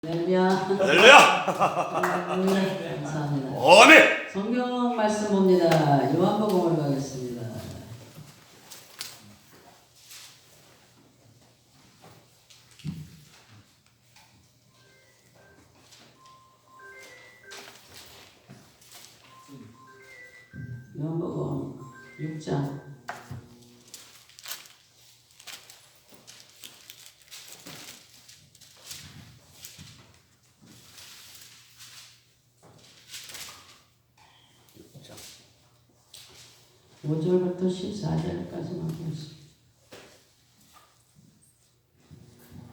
할렐루야. 할렐루야. 감사합니다. 아멘. 성경 말씀 봅니다. 요한복음을 가겠습니다. 요한복음 6장. 자, 5절부터 14절까지만 보겠습니다.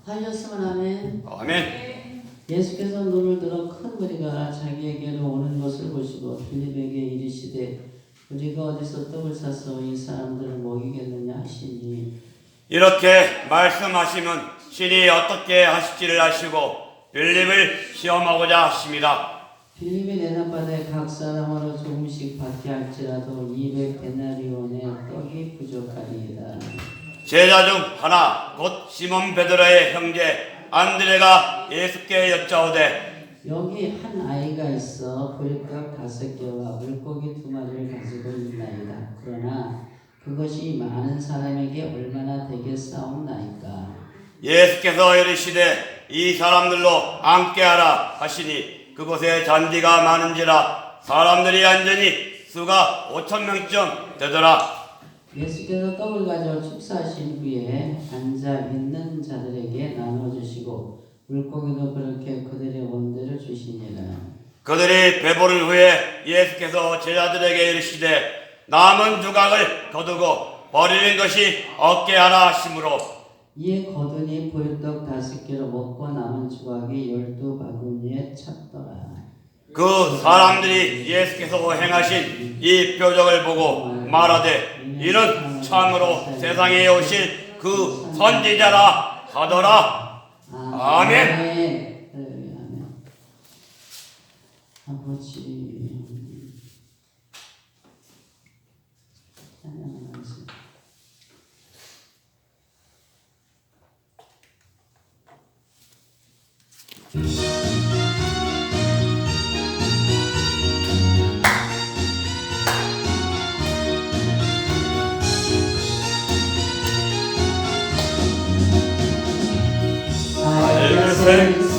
살렸으면 아멘. 아멘. 예수께서 눈을 들어 큰 무리가 자기에게로 오는 것을 보시고 빌립에게 이르시되 우리가 어디서 떡을 사서 이 사람들을 먹이겠느냐 하시니 이렇게 말씀하시면 신이 어떻게 하실지를 아시고 빌립을 시험하고자 하십니다. 빌립이 대답하되 각 사람으로 조금씩 받게 할지라도 200데나리온의 떡이 부족하리이다. 제자 중 하나 곧 시몬 베드로의 형제 안드레가 예수께 여짜오되 여기 한 아이가 있어 보리떡 5개와 물고기 2마리를 가지고 있나이다. 그러나 그것이 많은 사람에게 얼마나 되겠사옵나이까. 예수께서 이르시되 이 사람들로 앉게하라 하시니 그곳에 잔디가 많은지라 사람들이 앉으니 수가 5,000명쯤 되더라. 예수께서 떡을 가져 축사하신 후에 앉아 있는 자들에게 나눠주시고 물고기도 그렇게 그들의 원대로 주시니라. 그들이 배부른 후에 예수께서 제자들에게 이르시되 남은 조각을 거두고 버리는 것이 없게 하라 하시므로 이에 거두니 보리떡 5개로 먹고 남은 조각이 12바구니에 찼더라. 그 사람들이 예수께서 행하신 이 표적을 보고 말하되 이는 참으로 세상에 오실 그 선지자라 하더라. 아멘. 아멘. 아버지 찬양하겠습니다. 나에게 생수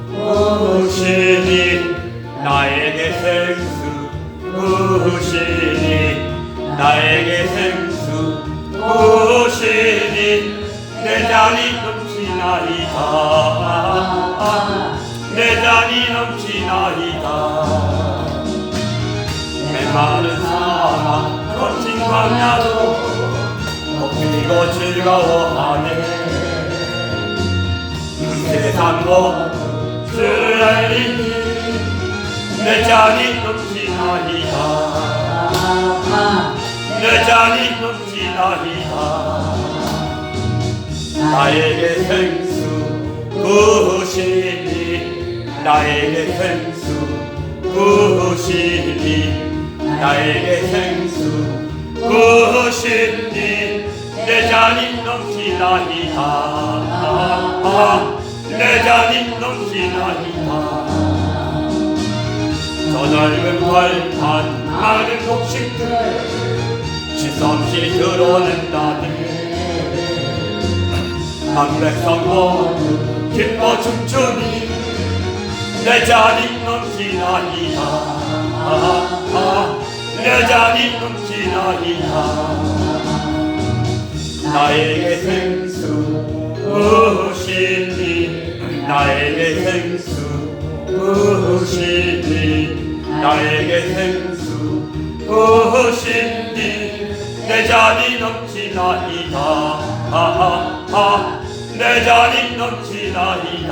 부으시니 나에게 생수 부으시니 나에게 생수 부으시니 내 잔이 넘치나이다. 내 잔이 넘치나이다. 메마른 사막 거친 광야도 먹히고 즐거워하네. 세상 모두 주를 알리니 내 잔이 넘치나이다. 내 잔이 넘치나이다. 나에게 생수 부으시니 나에게 생수 부으시니 나에게 생수 부으시니 내 잔이 넘치나이다. 내 잔이 넘치나이다. 저 넓은 벌판 많은 곡식들 지섬시 들어온다네. 한 백성 모두 기뻐 춤추니 내 잔이 넘치나이다. 내 잔이 넘치나이다. 나에게 생수 부으시니 나에게 생수 부으시니 나에게 생수 부으시니 내 잔이 넘치나이다. 내 잔이 넘치나이다.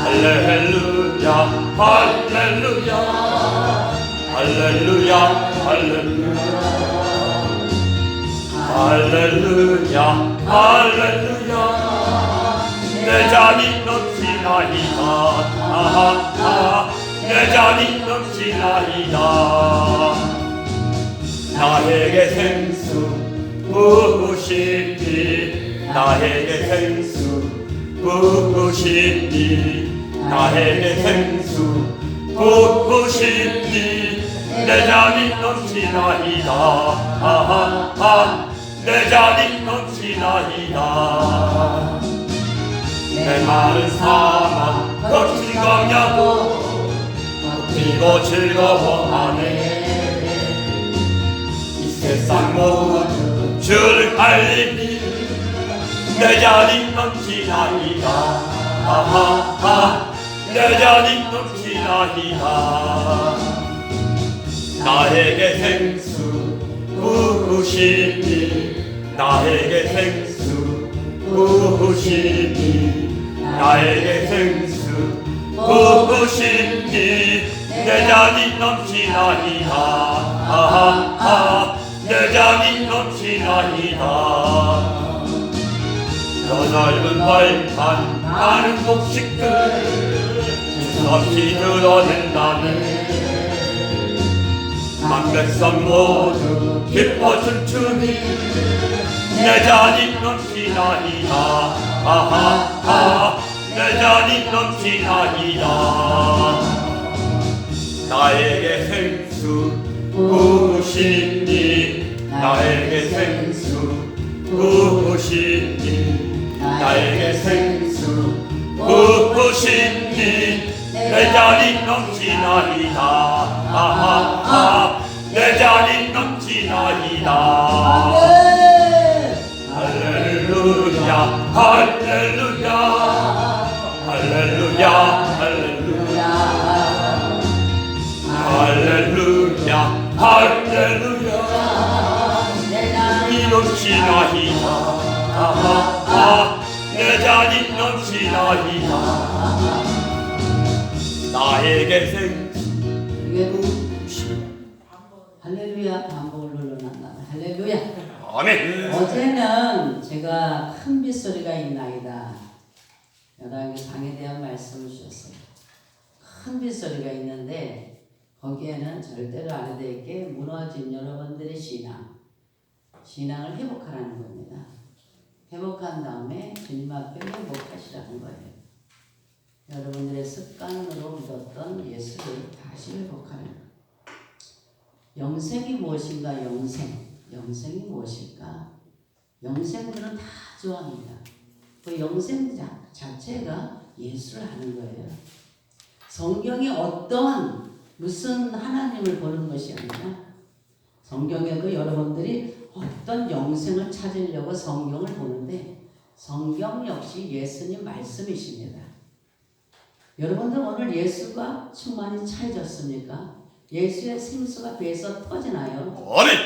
할렐루야 할렐루야 할렐루야 할렐루야 할렐루야 할렐루야 내 잔이 넘치나이다. 내 잔이 넘치나이다. 나에게 생수 부으시니 나에게 생수 묻고 싶니 나에게 생수 묻고 싶니 내 잔이 넘치나이다 아하하 내 잔이 넘치나이다 내 마른 사막 거친 광야도 뛰고 즐거워하네 이 세상 모두 주를 알리니 내 잔이 넘치나이다 아하하 내 잔이 넘치나이다 나에게 생수 묻고 싶니 나에게 생수 묻고 싶니 나에게 생수 묻고 싶니 내 잔이 넘치나이다 아하하 내 잔이 넘치나이다 저 넓은 벌판 많은 곡식들 없이 드러낸다네 만백성 모두 기뻐 춤추니 내 잔이 넘치나이다 아하하 내 잔이 넘치나이다 나에게 생수 묻고 싶니 나에게 생수 묻고 싶니 나에게 생수 묻고 싶니 내 잔이 넘치나이다 아하하 내 잔이 넘치나이다 할렐루야 할렐루야 할렐루야 할렐루야 할렐루야 할렐루야 이 넘치나이다 아하하 내 잔이 넘치나이다 나에게 생수 이게 할렐루야 반복을 눌러놨나 할렐루야 아멘 어제는 제가 큰 빗소리가 있나이다 여러분께 방에 대한 말씀을 주셨어요. 큰 빗소리가 있는데 거기에는 절대로 안 해도 될 게 무너진 여러분들의 신앙을 회복하라는 겁니다. 회복한 다음에 주님 앞에 회복하시라는 거예요. 여러분들의 습관으로 믿었던 예수를 다시 회복하는 거예요. 영생이 무엇인가? 영생이 무엇일까? 영생들은 다 좋아합니다. 그 영생 자체가 예수를 아는 거예요. 성경이 무슨 하나님을 보는 것이 아니라 성경에도 여러분들이 어떤 영생을 찾으려고 성경을 보는데 성경 역시 예수님 말씀이십니다. 여러분들 오늘 예수가 충만히 차려졌습니까? 예수의 생수가 배에서 터지나요? 아멘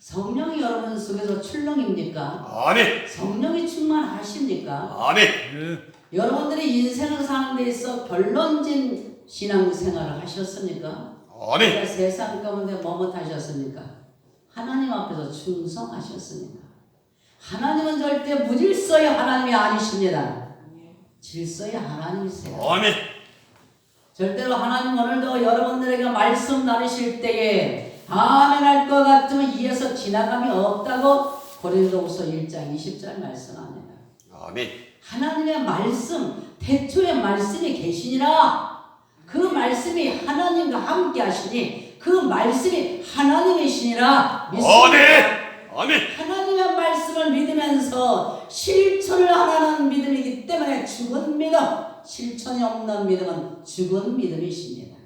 성령이 여러분 속에서 출렁입니까? 아멘 성령이 충만하십니까? 아멘 여러분들이 인생을 사는 데 있어 결론진 신앙생활을 하셨습니까? 아멘 세상 가운데 머뭇하셨습니까? 하나님 앞에서 충성하셨습니까? 하나님은 절대 무질서의 하나님이 아니십니다. 질서의 하나님이세요. 아멘 절대로 하나님 오늘도 여러분들에게 말씀 나누실 때에 아멘 할 것 같으면 이에서 지나감이 없다고 고린도후서 1장 20절 말씀합니다. 아멘 하나님의 말씀, 태초의 말씀이 계시니라. 그 말씀이 하나님과 함께 하시니 그 말씀이 하나님이시니라 믿습니다. 아멘 하나님의 말씀을 믿으면서 실천을 하라는 믿음이기 때문에 죽은 믿음, 실천이 없는 믿음은 죽은 믿음이십니다.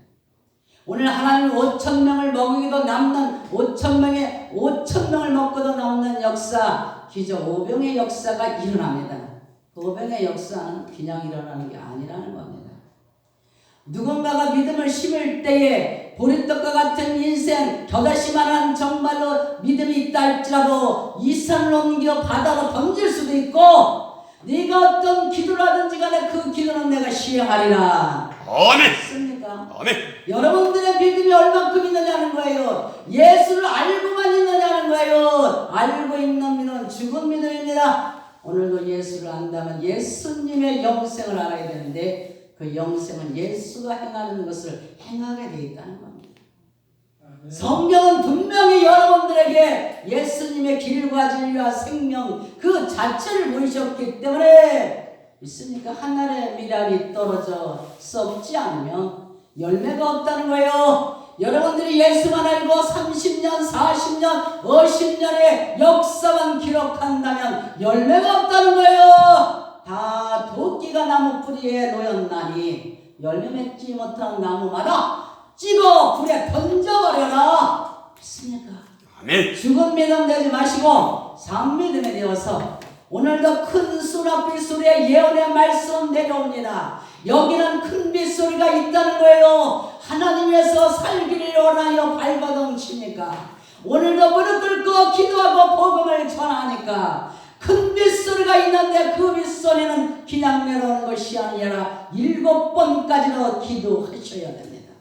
오늘 하나님 5,000명을 먹이기도 남는 5,000명을 먹고도 남는 역사, 기적 오병의 역사가 일어납니다. 그 오병의 역사는 그냥 일어나는 게 아니라는 겁니다. 누군가가 믿음을 심을 때에 보리떡과 같은 인생, 겨다시만한 정말로 믿음이 있다 할지라도 이 산을 옮겨 바다로 던질 수도 있고 네가 어떤 기도를 하든지 간에 그 기도는 내가 시행하리라. 아멘 맞습니까? 아멘 여러분들의 믿음이 얼만큼 있느냐는 거예요. 예수를 알고만 있느냐는 거예요. 알고 있는 믿음은 죽은 믿음입니다. 오늘도 예수를 안다면 예수님의 영생을 알아야 되는데 그 영생은 예수가 행하는 것을 행하게 되어 있다는 겁니다. 성경은 분명히 여러분들에게 예수님의 길과 진리와 생명 그 자체를 보이셨기 때문에 있습니까? 하늘에 미랄이 떨어져 썩지 않으면 열매가 없다는 거예요. 여러분들이 예수만 알고 30년, 40년, 50년의 역사만 기록한다면 열매가 없다는 거예요. 다 도끼가 나무 뿌리에 놓였나니 열매 맺지 못한 나무마다 찍어 불에 던져버려라. 믿습니까? 아멘. 죽은 믿음 되지 마시고 산 믿음에 되어서 오늘도 큰 수납 빗소리에 예언의 말씀 내려옵니다. 여기는 큰 빗소리가 있다는 거예요. 하나님에서 살기를 원하여 발버둥칩니까? 오늘도 무릎 꿇고 기도하고 복음을 전하니까 큰 빗소리가 있는데 그 빗소리는 그냥 내려오는 것이 아니라 7번까지도 기도하셔야 됩니다.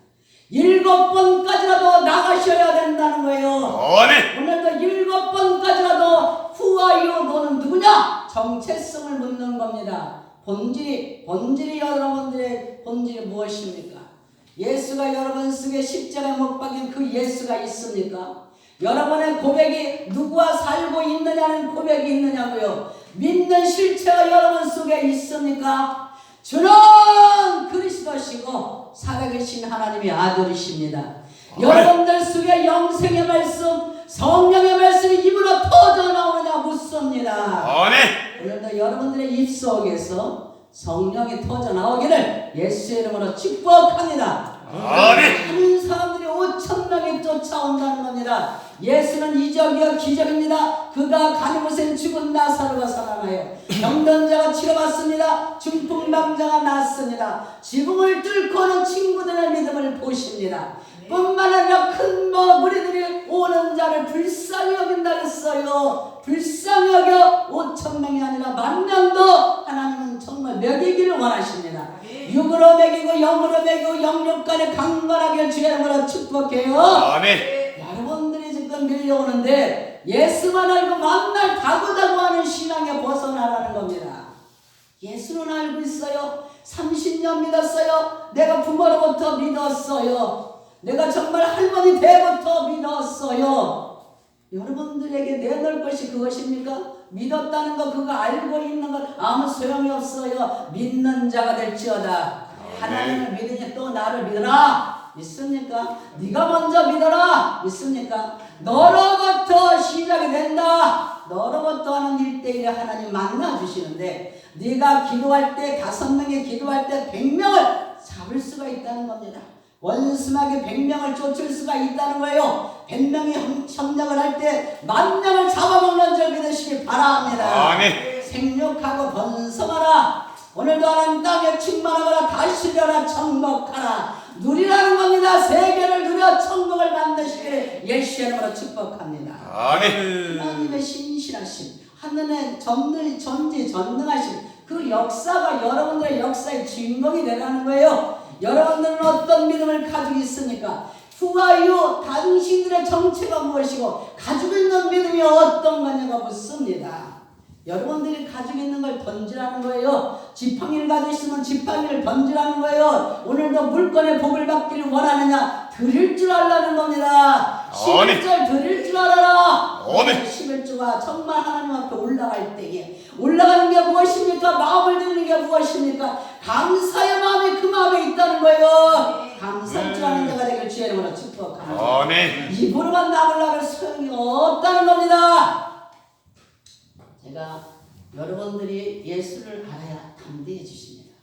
7번까지라도 나가셔야 된다는 거예요. 아멘. 오늘도 7번까지라도 후아이오 너는 누구냐? 정체성을 묻는 겁니다. 본질이 여러분들의 본질이 무엇입니까? 예수가 여러분 속에 십자가에 못 박힌 그 예수가 있습니까? 여러분의 고백이 누구와 살고 있느냐는 고백이 있느냐고요. 믿는 실체가 여러분 속에 있습니까? 주는 그리스도시고 살아계신 하나님의 아들이십니다. 여러분들 속에 영생의 말씀, 성령의 말씀이 입으로 터져 나오느냐 묻습니다. 오늘도 여러분들의 입속에서 성령이 터져 나오기를 예수의 이름으로 축복합니다. 많은 사람들이 5,000명이 쫓아온다는 겁니다. 예수는 이적이요 기적입니다. 그가 가는 곳엔 죽은 나사로가 살아나요. 병든 자가 치료받습니다. 중풍병자가 낫습니다. 지붕을 뚫고는 친구들의 믿음을 보십니다. 뿐만 아니라 큰 무리들이 오는 자를 불쌍히 여긴다 했어요. 불쌍히 여겨 5,000명이 아니라 10,000명도 하나님은 정말 먹이기를 원하십니다. 육으로 먹이고 영으로 먹이고 영육간에 강건하게 주의 이름으로 축복해요. 여러분들이 지금 밀려오는데 예수만 알고 만날 다구다구 하는 신앙에 벗어나라는 겁니다. 예수는 알고 있어요. 30년 믿었어요. 내가 부모로부터 믿었어요. 내가 정말 할머니 때부터 믿었어요. 여러분들에게 내놓을 것이 그것입니까? 믿었다는 거 그거 알고 있는 것 아무 소용이 없어요. 믿는 자가 될지어다. 하나님을 믿으니 또 나를 믿어라. 믿습니까? 네가 먼저 믿어라. 믿습니까? 너로부터 시작이 된다. 너로부터 하는 1대1에 하나님 만나주시는데 네가 기도할 때 5명이 기도할 때 100명을 잡을 수가 있다는 겁니다. 원수마게 100명을 쫓을 수가 있다는 거예요. 100명이 협력을 할 때 10,000명을 잡아먹는 줄 믿으시기 바랍니다. 생육하고 번성하라. 오늘도 하나님 땅에 충만하거나 다스려라. 천국하라. 누리라는 겁니다. 세계를 누려 천국을 만드시기를 예수의 이름으로 축복합니다. 하나님의 신실하심, 하늘의 전지전능하심, 그 역사가 여러분들의 역사의 주인공이 되라는 거예요. 여러분들은 어떤 믿음을 가지고 있습니까? 후아이오 당신들의 정체가 무엇이고 가지고 있는 믿음이 어떤 거냐가 묻습니다. 여러분들이 가지고 있는 걸 던지라는 거예요. 지팡이를 가지고 있으면 지팡이를 던지라는 거예요. 오늘도 물건의 복을 받기를 원하느냐? 드릴 줄 알라는 겁니다. 11절 드릴 줄 알아라. 11조가 정말 하나님 앞에 올라갈 때에 올라가는 게 무엇입니까? 마음을 드리는 게 무엇입니까? 감사의 마음이 그 마음에 있다는 거예요. 감사할 줄 아는 자가 되길 주의 이름으로 축복합니다. 입으로만 나불나를 소용이 없다는 겁니다. 제가 여러분들이 예수를 알아야 담대해지십니다.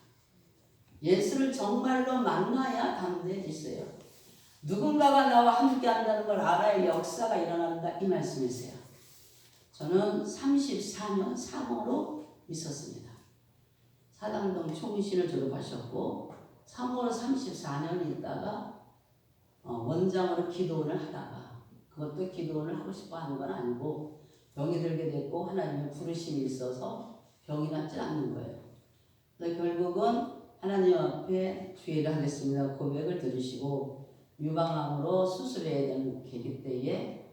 예수를 정말로 만나야 담대해지세요. 누군가가 나와 함께 한다는 걸 알아야 역사가 일어난다 이 말씀이세요. 저는 34년 사모로 있었습니다. 사당동 총신을 졸업하셨고 사모로 34년 있다가 원장으로 기도원을 하다가 그것도 기도원을 하고 싶어 하는 건 아니고 병이 들게 됐고 하나님의 부르심이 있어서 병이 낫지 않는 거예요. 그래서 결국은 하나님 앞에 주의를 하겠습니다. 고백을 들으시고 유방암으로 수술해야 되는 계기 때에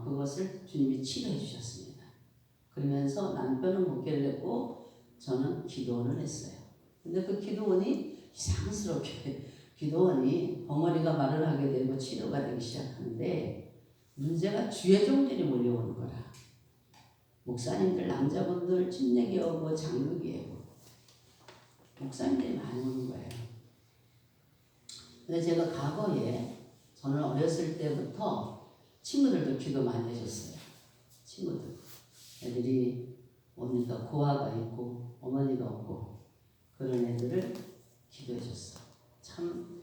그것을 주님이 치료해 주셨습니다. 그러면서 남편은 목회를 했고 저는 기도원을 했어요. 근데 그 기도원이 이상스럽게 기도원이 벙어리가 말을 하게 되고 치료가 되기 시작하는데 문제가 주의 종들이 몰려오는 거라. 목사님들 남자분들 침례기 오고 장로기 오고 목사님들이 많이 오는 거예요. 근데 제가 과거에 저는 어렸을 때부터 친구들도 기도 많이 해줬어요. 친구들. 애들이 뭡니까? 고아가 있고 어머니가 없고 그런 애들을 기도해 줬어. 참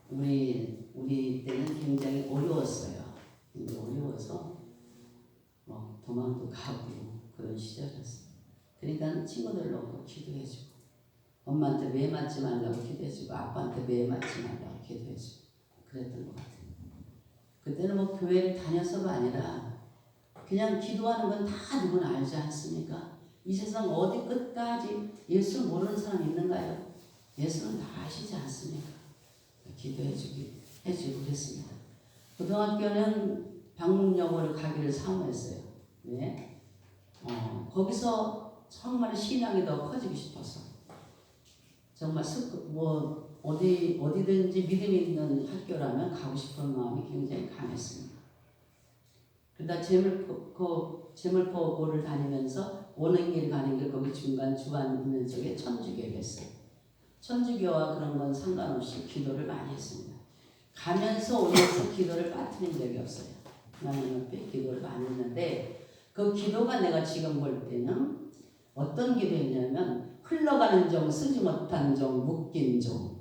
우리 때는 굉장히 어려웠어요. 근데 어려워서 도망도 가고 그런 시절이었어요. 그러니까 친구들 놓고 기도해주고 엄마한테 매 맞지 말라고 기도해주고 아빠한테 매 맞지 말라고 기도해주고 그랬던 것 같아요. 그때는 뭐 교회를 다녀서가 아니라 그냥 기도하는 건 다 누구나 알지 않습니까? 이 세상 어디 끝까지 예수 모르는 사람 있는가요? 예수는 다 아시지 않습니까? 해주고 그랬습니다. 고등학교는 방문여고를 가기를 사모했어요. 왜? 거기서 정말 신앙이 더 커지고 싶어서 정말 어디든지 믿음이 있는 학교라면 가고 싶은 마음이 굉장히 강했습니다. 그러다 제물포고를 다니면서 오는 길 가는 길 거기 중간 주안 있는 쪽에 천주교에 있어요. 천주교와 그런 건 상관없이 기도를 많이 했습니다. 가면서 오면서 기도를 빠뜨린 적이 없어요. 하나님 옆에 기도를 많이 했는데 그 기도가 내가 지금 볼 때는 어떤 기도였냐면 흘러가는 종, 쓰지 못한 종, 묶인 종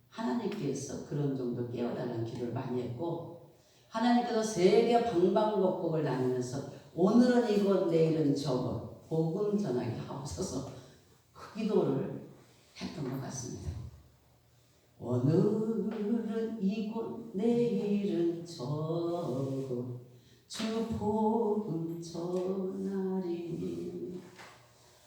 하나님께서 그런 종도 깨워달라는 기도를 많이 했고 하나님께서 세계 방방곡곡을 다니면서 오늘은 이것 내일은 저것 복음 전하게 하옵소서 그 기도를 했던 것 같습니다. 오늘은 이곳 내일은 저곳 주 복음 전하리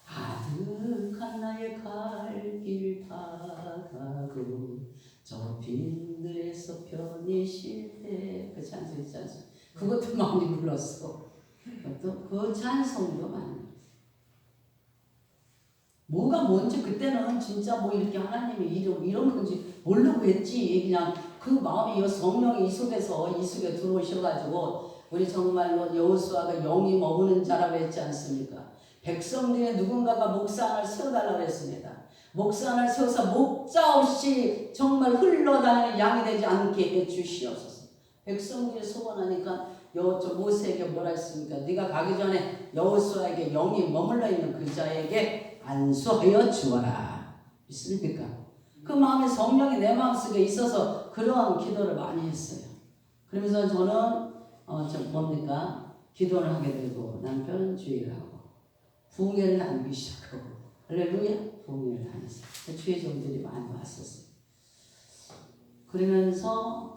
아득한 나의 갈 길 다 가고 저 빈들에서 편히 쉴 때 그 찬송 있지 않습니까? 그것도 많이 불렀어. 또 그 찬송도 많이. 뭐가 뭔지 그때는 진짜 뭐 이렇게 하나님의 이런 건지 모르고 했지. 그냥 그 마음이 성령이 이 속에 들어오셔가지고 우리 정말로 여호수아가 영이 머무는 자라고 했지 않습니까? 백성들의 누군가가 목상을 세워달라고 했습니다. 목상을 세워서 목자 없이 정말 흘러다니는 양이 되지 않게 해주시옵소서. 백성들이 소원하니까 모세에게 뭐라 했습니까? 네가 가기 전에 여호수아에게 영이 머물러 있는 그 자에게 안수하여 주어라. 있습니까? 그 마음에 성령이 내 마음속에 있어서 그러한 기도를 많이 했어요. 그러면서 저는 기도를 하게 되고 남편은 주의를 하고 부흥회를 다니기 시작하고 할렐루야 부흥회를 다녔어요. 주의 종들이 많이 왔었어요. 그러면서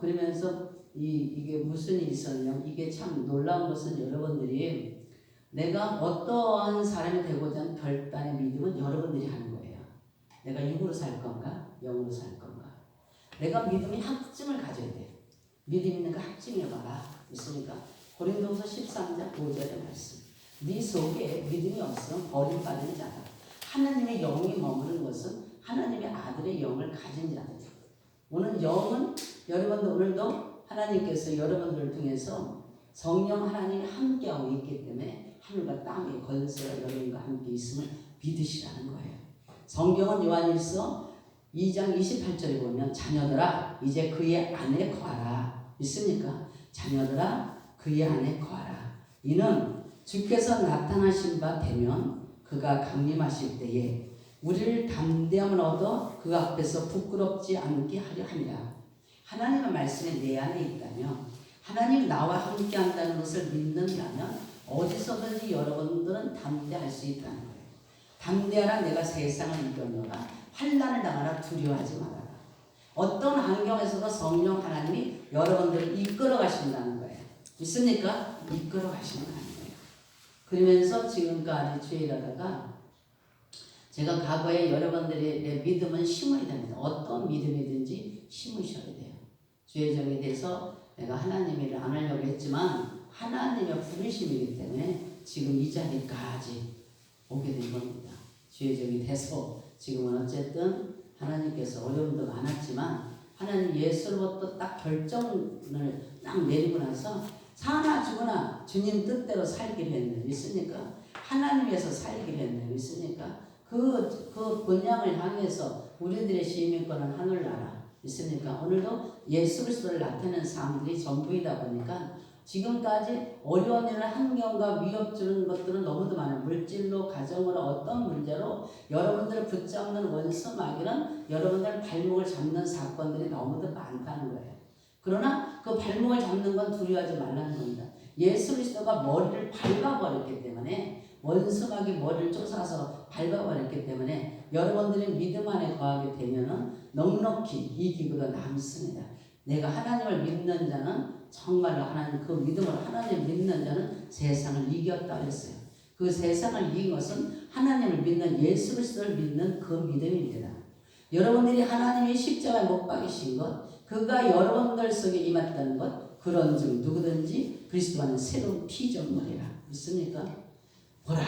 이게 무슨 일이 있었냐? 이게 참 놀라운 것은 여러분들이 내가 어떠한 사람이 되고자 하는 결단의 믿음은 여러분들이 하는 거예요. 내가 육으로 살 건가? 영으로 살 건가? 내가 믿음의 확증을 가져야 돼. 믿음 있는 거 확증해봐라. 있으니까 고린도후서 13장 5절의 말씀. 네 속에 믿음이 없으면 버림받은 자다. 하나님의 영이 머무는 것은 하나님의 아들의 영을 가진 자다. 오늘 영은 여러분들 오늘도 하나님께서 여러분들을 통해서 성령 하나님이 함께하고 있기 때문에 하늘과 땅의 권세가 여러분과 함께 있음을 믿으시라는 거예요. 성경은 요한일서 2장 28절에 보면 자녀들아 이제 그의 안에 거하라. 있습니까? 자녀들아 그의 안에 거하라. 이는 주께서 나타나신 바 되면 그가 강림하실 때에 우리를 담대함을 얻어 그 앞에서 부끄럽지 않게 하려 함이라. 하나님의 말씀이 내 안에 있다면 하나님 나와 함께 한다는 것을 믿는다면 어디서든지 여러분들은 담대할 수 있다는 거예요. 담대하라 내가 세상을 이겨노라. 환난을 당하라 두려워하지 말아라. 어떤 환경에서도 성령 하나님이 여러분들을 이끌어 가신다는 거예요. 믿습니까? 이끌어 가신다는 거예요. 그러면서 지금까지 주일하다가 제가 과거에 여러분들의 내 믿음은 심어야 됩니다. 어떤 믿음이든지 심으셔야 돼요. 주의 정에 대해서 내가 하나님 일을 안 하려고 했지만 하나님의 부르심이기 때문에 지금 이 자리까지 오게 된 겁니다. 주의 정이 돼서 지금은 어쨌든 하나님께서 어려움도 많았지만 하나님 예수로부터 딱 결정을 딱 내리고 나서 사나 죽으나 주님 뜻대로 살기로 했네. 있습니까? 하나님에서 살기로 했네. 있습니까? 그 본향을 향해서 우리들의 시민권은 하늘나라 있습니까? 오늘도 예수 그리스도를 나타내는 사람들이 전부이다 보니까 지금까지 어려운 일을 환경과 위협 주는 것들은 너무도 많아요. 물질로, 가정으로, 어떤 문제로 여러분들을 붙잡는 원수 마귀는 여러분들 발목을 잡는 사건들이 너무도 많다는 거예요. 그러나 그 발목을 잡는 건 두려워하지 말라는 겁니다. 예수 그리스도가 머리를 밟아버렸기 때문에 원수 마귀 머리를 쫓아서 밟아버렸기 때문에 여러분들이 믿음 안에 거하게 되면은 넉넉히 이기고도 남습니다. 내가 하나님을 믿는 자는 정말로 하나님 그 믿음으로 하나님을 믿는 자는 세상을 이겼다 그랬어요. 그 세상을 이긴 것은 하나님을 믿는 예수 그리스도를 믿는 그 믿음입니다. 여러분들이 하나님이 십자가에 못 박이신 것, 그가 여러분들 속에 임했다는 것, 그런즉 누구든지 그리스도 안에 새로운 피조물이라 믿습니까? 보라,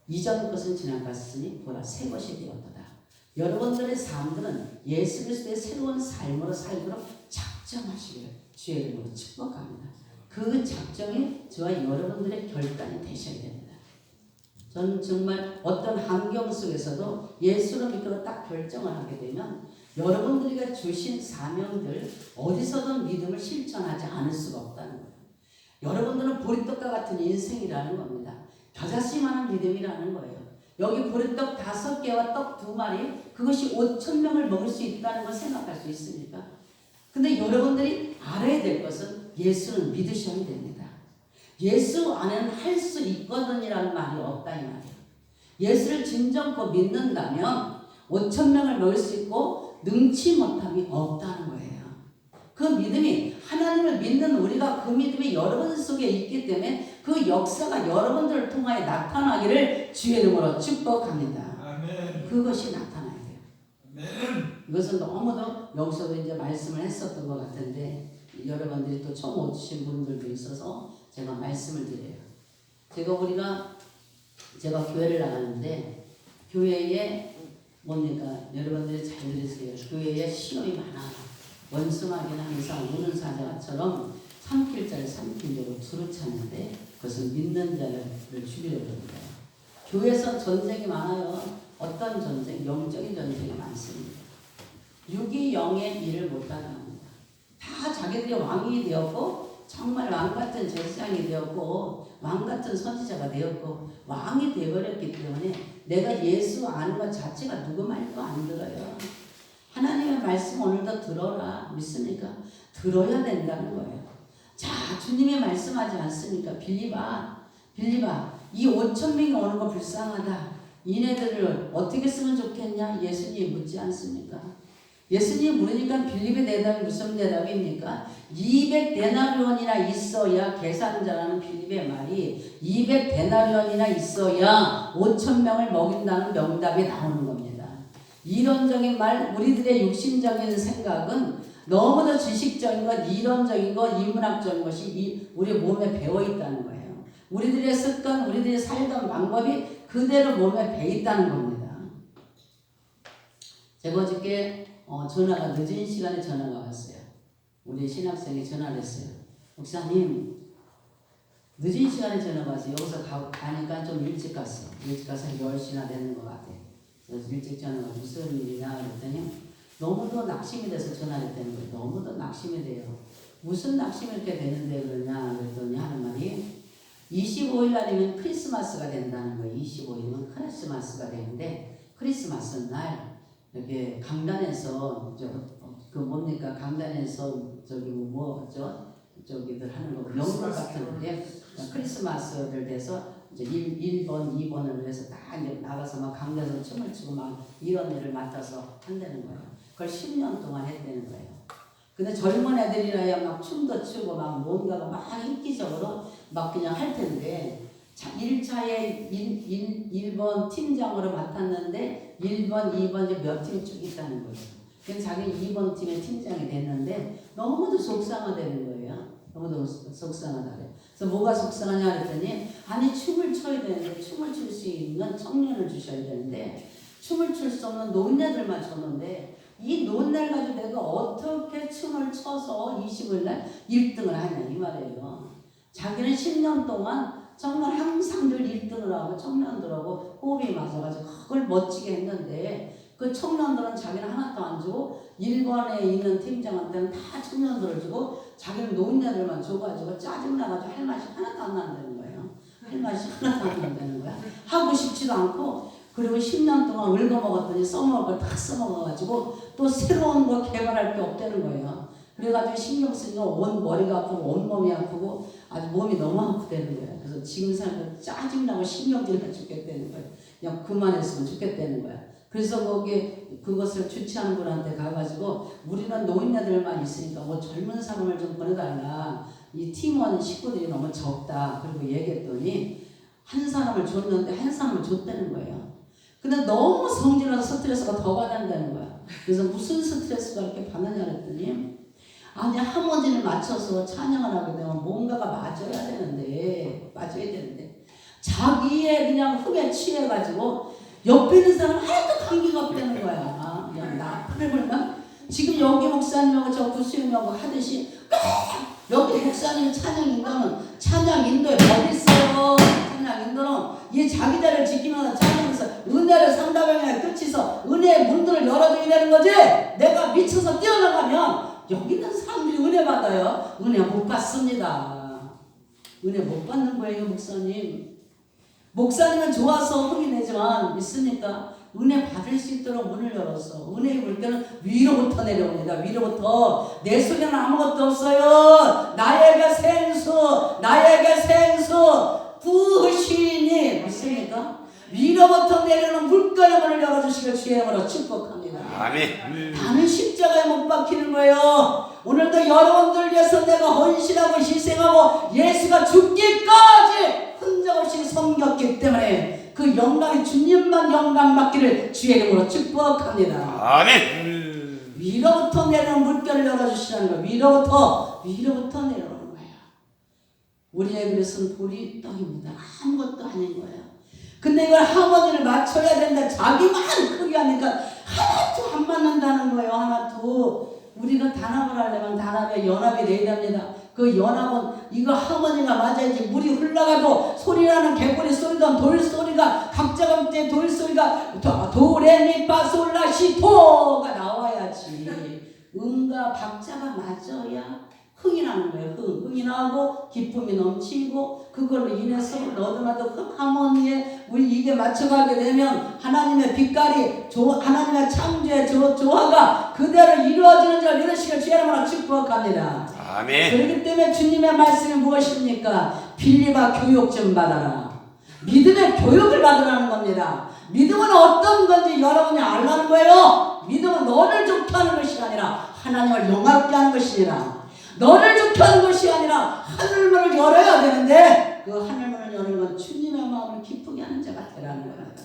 이전 것은 지나갔으니 보라 새 것이 되었도다. 여러분들의 삶들은 예수 그리스도의 새로운 삶으로 살도록 작정하시기를 주의 이름으로 축복합니다. 그 작정이 저와 여러분들의 결단이 되셔야 됩니다. 저는 정말 어떤 환경 속에서도 예수를 믿고 딱 결정을 하게 되면 여러분들이 주신 사명들 어디서든 믿음을 실천하지 않을 수가 없다는 거예요. 여러분들은 보리떡과 같은 인생이라는 겁니다. 겨자씨만한 믿음이라는 거예요. 여기 보리떡 5개와 떡 2마리 그것이 5,000명을 먹을 수 있다는 걸 생각할 수 있습니까? 근데 여러분들이 알아야 될 것은 예수는 믿으셔야 됩니다. 예수 안에는 할 수 있거든이라는 말이 없다 이 말이에요. 예수를 진정코 믿는다면 5,000명을 먹을 수 있고 능치 못함이 없다는 거예요. 그 믿음이 하나님을 믿는 우리가 그 믿음이 여러분 속에 있기 때문에 그 역사가 여러분들을 통하여 나타나기를 주의 이름으로 축복합니다. 아멘. 그것이 나타나야 돼요. 아멘. 이것은 너무도 여기서도 이제 말씀을 했었던 것 같은데 여러분들이 또 처음 오신 분들도 있어서 제가 말씀을 드려요. 제가 교회를 나가는데 교회에 뭡니까? 여러분들이 잘 들으세요. 교회에 시험이 많아. 원수마귀는 항상 우는 사자처럼 삼킬 자를 삼키려고 두루 찾는데 그것은 믿는 자를 죽이려고 합니다. 교회에서 전쟁이 많아요. 어떤 전쟁? 영적인 전쟁이 많습니다. 육이 영의 일을 못하게 합니다. 다 자기들이 왕이 되었고 정말 왕같은 제사장이 되었고 왕같은 선지자가 되었고 왕이 되어버렸기 때문에 내가 예수 아는 것 자체가 누구 말도 안 들어요. 하나님의 말씀 오늘도 들어라. 믿습니까? 들어야 된다는 거예요. 자, 주님이 말씀하지 않습니까? 빌립아, 이 5,000명이 오는 거 불쌍하다. 이네들을 어떻게 쓰면 좋겠냐? 예수님이 묻지 않습니까? 예수님이 물으니까 빌립의 대답이 무슨 대답입니까? 200데나리온이나 있어야 계산자라는 빌립의 말이 200데나리온이나 있어야 5,000명을 먹인다는 명답이 나오는 겁니다. 이론적인 말, 우리들의 육신적인 생각은 너무도 지식적인 것, 이론적인 것, 인문학적인 것이 우리 몸에 배어 있다는 거예요. 우리들의 습관, 우리들이 살던 방법이 그대로 몸에 배어 있다는 겁니다. 제가 어저께 전화가 늦은 시간에 전화가 왔어요. 우리 신학생이 전화를 했어요. 목사님, 늦은 시간에 전화가 왔어요. 여기서 가니까 좀 일찍 갔어. 일찍 가서 10시나 되는 것 같아. 그래서 일찍 전화가 무슨 일이냐 그랬더니 너무도 낙심이 돼서 전화를 했다는 거예요. 너무도 낙심이 돼요. 무슨 낙심이 이렇게 되는데 그러냐 그랬더니 하는 말이 25일 날이면 크리스마스가 된다는 거예요. 25일이면 크리스마스가 되는데 크리스마스 날 이렇게 강단에서 강단에서 저기들 하는 거 연극 같은데 크리스마스를 돼서 이제 1번, 2번을 해서 다 이제 나가서 막 강단에서 춤을 추고 막 이런 일을 맡아서 한다는 거예요. 그걸 10년 동안 했다는 거예요. 근데 젊은 애들이라야 막 춤도 추고 막 뭔가가 막 인기적으로 막 그냥 할 텐데 1차에 1번 팀장으로 맡았는데 1번, 2번 이제 몇 팀이 쭉 있다는 거예요. 그래서 자기는 2번 팀의 팀장이 됐는데 너무도 속상하다는 거예요. 너무도 속상하다 그래요. 그래서 뭐가 속상하냐 그랬더니 아니 춤을 춰야 되는데 춤을 출 수 있는 청년을 주셔야 되는데 춤을 출 수 없는 노인네들만 췄는데 이 노인네를 가지고 내가 어떻게 춤을 춰서 20일 날 1등을 하냐 이 말이에요. 자기는 10년 동안 정말 항상 늘 1등을 하고 청년들하고 호흡이 맞아가지고 그걸 멋지게 했는데 그 청년들은 자기는 하나도 안 주고 일본에 있는 팀장한테는 다 청년들을 주고 자기는 노인네들만 줘가지고 짜증나가지고 할 맛이 하나도 안 난다는 거예요. 할 맛이 하나도 안 난다는 거야. 하고 싶지도 않고 그리고 10년 동안 긁어먹었더니 써먹을 걸 다 써먹어가지고 또 새로운 거 개발할 게 없다는 거예요. 그래가지고 신경 쓰니까 온 머리가 아프고 온 몸이 아프고 아주 몸이 너무 아프다는 거예요. 그래서 지금 살면 짜증나고 신경질나 죽겠다는 거예요. 그냥 그만했으면 좋겠다는 거야. 그래서 거기 그것을 주최하는 분한테 가가지고 우리는 노인네들만 있으니까 뭐 젊은 사람을 좀 보내달라. 이 팀원 식구들이 너무 적다. 그리고 얘기했더니 한 사람을 줬는데 한 사람을 줬다는 거예요. 근데 너무 성질나서 스트레스가 더 받는다는 거야. 그래서 무슨 스트레스가 이렇게 받느냐 그랬더니 아니 하모니를 맞춰서 찬양을 하게 되면 뭔가가 맞아야 되는데 자기의 그냥 흙에 취해가지고 옆에 있는 사람 하나도 관계가 없다는 거야. 그냥 나팔을 불면 지금 여기 목사님하고 저 구수님하고 하듯이 여기 목사님 찬양 인도는 찬양 인도에 어디 있어요? 찬양 인도는 이 자기 자리를 지키면서 찬양해서 은혜를 상담하면 끝이서 은혜의 문들을 열어줘야 되는 거지. 내가 미쳐서 뛰어나가면 여기 있는 사람들이 은혜 받아요. 은혜 못 받습니다. 은혜 못 받는 거예요, 목사님. 목사님은 좋아서 흥이 내지만 믿습니까? 은혜 받을 수 있도록 문을 열어서 은혜의 물결은 위로부터 내려옵니다. 위로부터. 내 속에는 아무것도 없어요. 나에게 생수 부으시니 믿습니까? 위로부터 내려오는 물결의 문을 열어주시길 주의 이름으로 축복합니다. 아멘. 나는 십자가에 못 박히는 거예요. 오늘도 여러분들 위해서 내가 헌신하고 희생하고 예수가 죽기까지 흔적 없이 섬겼기 때문에 그 영광이 주님만 영광 받기를 주의 이름으로 축복합니다. 아멘. 위로부터 내려오는 물결을 열어주시라는 거예요. 위로부터 내려오는 거예요. 우리의 그릇은 돌이 떡입니다. 아무것도 아닌 거예요. 근데 이걸 하모니를 맞춰야 된다. 자기만 크게 하니까 하나도 안 맞는다는 거예요. 하나도. 우리가 단합을 하려면 단합에 연합이 돼야 됩니다. 그 연합은 이거 하모니가 맞아야지. 물이 흘러가도 소리나는 개구리 소리든 돌 소리가 각자가 돌 소리가 도레미파솔라시도가 나와야지. 음과 박자가 맞아야 흥이 나는 거예요. 흥이 나고 기쁨이 넘치고 그걸로 인해서 너도나도 하모니에 우리 이게 맞춰가게 되면 하나님의 빛깔이 하나님의 창조의 조화가 그대로 이루어지는 줄 믿으시길 주의 이름으로 축복합니다. 아멘. 그렇기 때문에 주님의 말씀이 무엇입니까? 빌립아 교육 좀 받아라. 믿음의 교육을 받으라는 겁니다. 믿음은 어떤 건지 여러분이 알라는 거예요. 믿음은 너를 좋게 하는 것이 아니라 하나님을 영화롭게 하는 것이니라. 너를 좋게 하는 것이 아니라 하늘문을 열어야 되는데 그 하늘문을 여는 건 주님의 마음을 기쁘게 하는 자가 되라는 겁니다.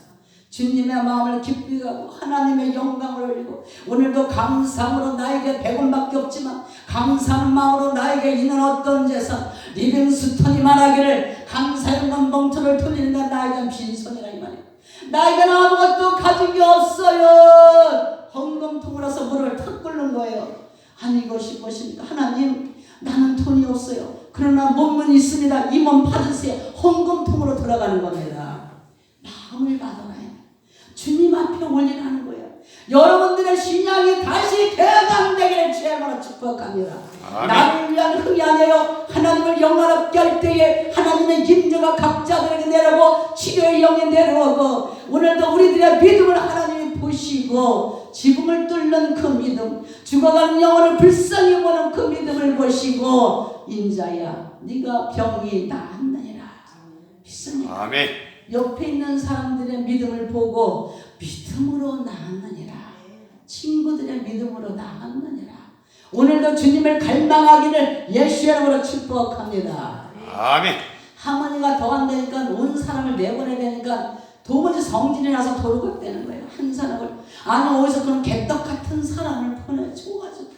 주님의 마음을 기쁘게 하고 하나님의 영광을 올리고 오늘도 감사함으로 나에게 100원밖에 없지만 감사하는 마음으로 나에게 있는 어떤 재산 리빙스톤이 말하기를 감사의 멍통을 돌리는가 나에겐 빈손이라 이 말이에요. 나에게는 아무것도 가진 게 없어요. 헌금통으로서 물을 탁 끓는 거예요. 아니 이것이 무엇입니까? 하나님 나는 돈이 없어요. 그러나 몸은 있습니다. 이 몸 받으세요. 헌금통으로 들어가는 겁니다. 마음을 받아라. 주님 앞에 올리라는 거예요. 여러분들의 신앙이 다시 개강되기를 주의 이름으로 축복합니다. 아멘. 나를 위한 흥이 아니에요. 하나님을 영화롭게 할 때에 하나님의 임재가 각자들에게 내려오고 치료의 영이 내려오고 오늘도 우리들의 믿음을 하나님이 보시고 지붕을 뚫는 그 믿음 죽어가는 영혼을 불쌍히 보는 그 믿음을 보시고 인자야 네가 병이 나았느니라 믿습니까? 아멘. 옆에 있는 사람들의 믿음을 보고 믿음으로 나았느니라. 친구들의 믿음으로 나았느니라. 오늘도 주님을 갈망하기를 예수의 이름으로 축복합니다. 아멘. 하모니가 더 안 되니까 온 사람을 내보내야 되니까 도무지 성질이 나서 도로가 되는 거예요. 한 사람을 아니 어디서 그런 개떡 같은 사람을 보내줘가지고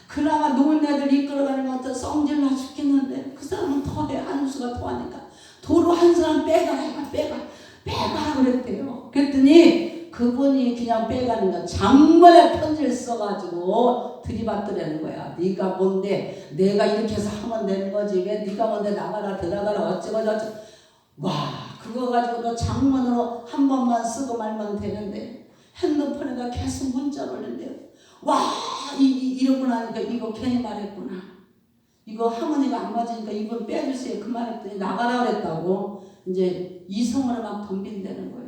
그나마 노인네들 이끌어가는 것 같아 성질 나 죽겠는데 그 사람은 더해 한수가 더하니까 도로 한 사람 빼가라 그랬대요. 그랬더니 그분이 그냥 빼가는 거야. 장문의 편지를 써가지고 들이받더라는 거야. 네가 뭔데 내가 이렇게 해서 하면 되는 거지 왜 네가 뭔데 나가라 들어가라 어쩌고 저쩌고 와, 그거 가지고 너 장문으로 한 번만 쓰고 말면 되는데 핸드폰에다 계속 문자를 올린대요. 와, 이러고 나니까 이거 괜히 말했구나. 이거 할머니가 안 맞으니까 이분 빼주세요. 그 말했더니 나가라 그랬다고. 이제 이성으로 막 덤빈다는 거예요.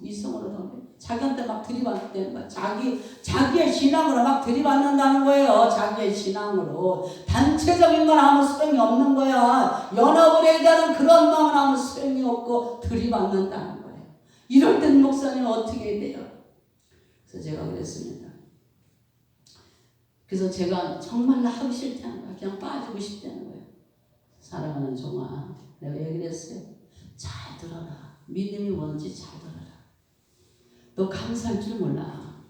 이성으로 덤빈. 자기한테 막 들이받는 거야. 자기의 신앙으로 막 들이받는다는 거예요. 자기의 신앙으로. 단체적인 건 아무 소용이 없는 거야. 연합을 해야 되는 그런 마음은 아무 소용이 없고 들이받는다는 거예요. 이럴 땐 목사님 어떻게 해야 돼요? 그래서 제가 그랬습니다. 그래서 제가 정말로 하기 싫다는 거야. 그냥 빠지고 싶다는 거예요. 사랑하는 종아, 내가 얘기를 했어요. 잘 들어라. 믿음이 뭔지 잘 들어라. 너 감사할 줄 몰라.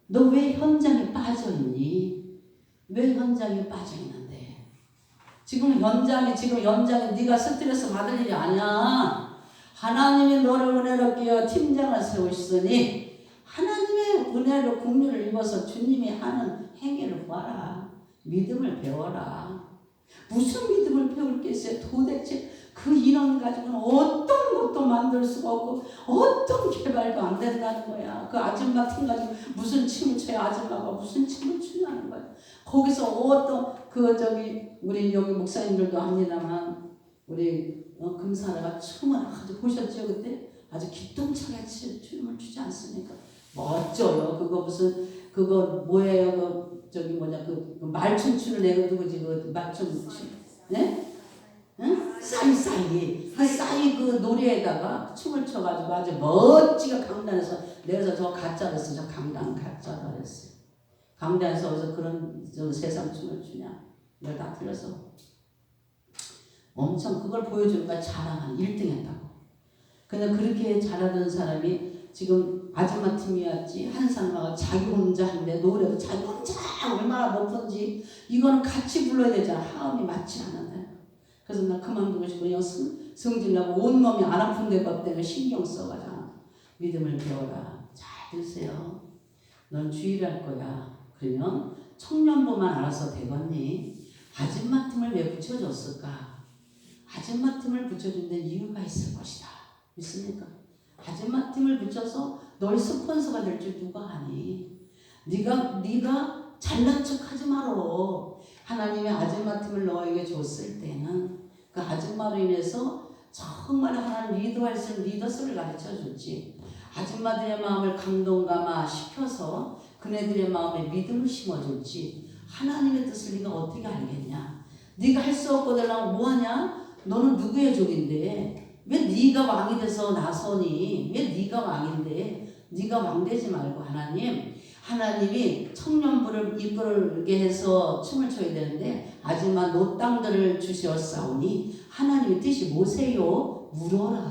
너 왜 현장에 빠져있니? 왜 현장에 빠져있는데? 지금 연장에 네가 스트레스 받을 일이 아니야. 하나님이 너를 은혜롭게 하여 팀장을 세우시더니 하나님의 은혜로 국류를 입어서 주님이 하는 행위를 봐라. 믿음을 배워라. 무슨 믿음을 배울 게 있어요? 도대체 그 인원 가지고는 어떤 것도 만들 수가 없고 어떤 개발도 안 된다는 거야. 그 아줌마 팀 가지고 무슨 춤을 춰요? 아줌마가 무슨 춤을 추냐는 거야. 거기서 어떤 우리 여기 목사님들도 합니다만 우리 금사라가 춤을 아주 보셨죠 그때? 아주 기똥차게 춤을 추지 않습니까? 멋져요. 그거 뭐예요? 그 말춤 추는 애가 누구지? 그 말춤 추. 네? 응? 싸이 그 노래에다가 춤을 춰가지고 아주 멋지게 강단에서 내려서 저 가짜를 했어. 저 강단 가짜다 그랬어요. 강단에서 어디서 그런 세상 춤을 추냐? 이걸 다 틀려서 엄청 그걸 보여주니까 자랑한 1등 했다고. 근데 그렇게 잘하던 사람이 지금 아줌마 팀이었지 한 사람하고 자기 혼자 하는데 노래도 자기 혼자 얼마나 높은지 이거는 같이 불러야 되잖아. 하음이 맞지 않는다. 그래서 나 그만두고 싶고 그냥 성질나고 온몸이 안 아픈데 것 때문에 신경 써가지고 믿음을 배워라. 잘 드세요. 넌 주일할 거야. 그러면 청년부만 알아서 되겠니? 아줌마 팀을 왜 붙여줬을까? 아줌마 팀을 붙여준 데 이유가 있을 것이다. 믿습니까? 아줌마 팀을 붙여서 널 스폰서가 될 줄 누가 아니? 네가 잘난 척하지 말어. 하나님의 아줌마 팀을 너에게 줬을 때는 그 아줌마로 인해서 정말 하나님 리더할 수 있는 리더십을 가르쳐줬지. 아줌마들의 마음을 감동감화 시켜서 그네들의 마음에 믿음을 심어줬지. 하나님의 뜻을 네가 어떻게 알겠냐? 네가 할 수 없고 되려면 뭐하냐? 너는 누구의 종인데? 왜 네가 왕이 돼서 나서니? 왜 네가 왕인데? 네가 왕 되지 말고 하나님이 청년부를 이끌게 해서 춤을 춰야 되는데 아줌마 노땅들을 주시었사오니 하나님의 뜻이 뭐세요? 물어라.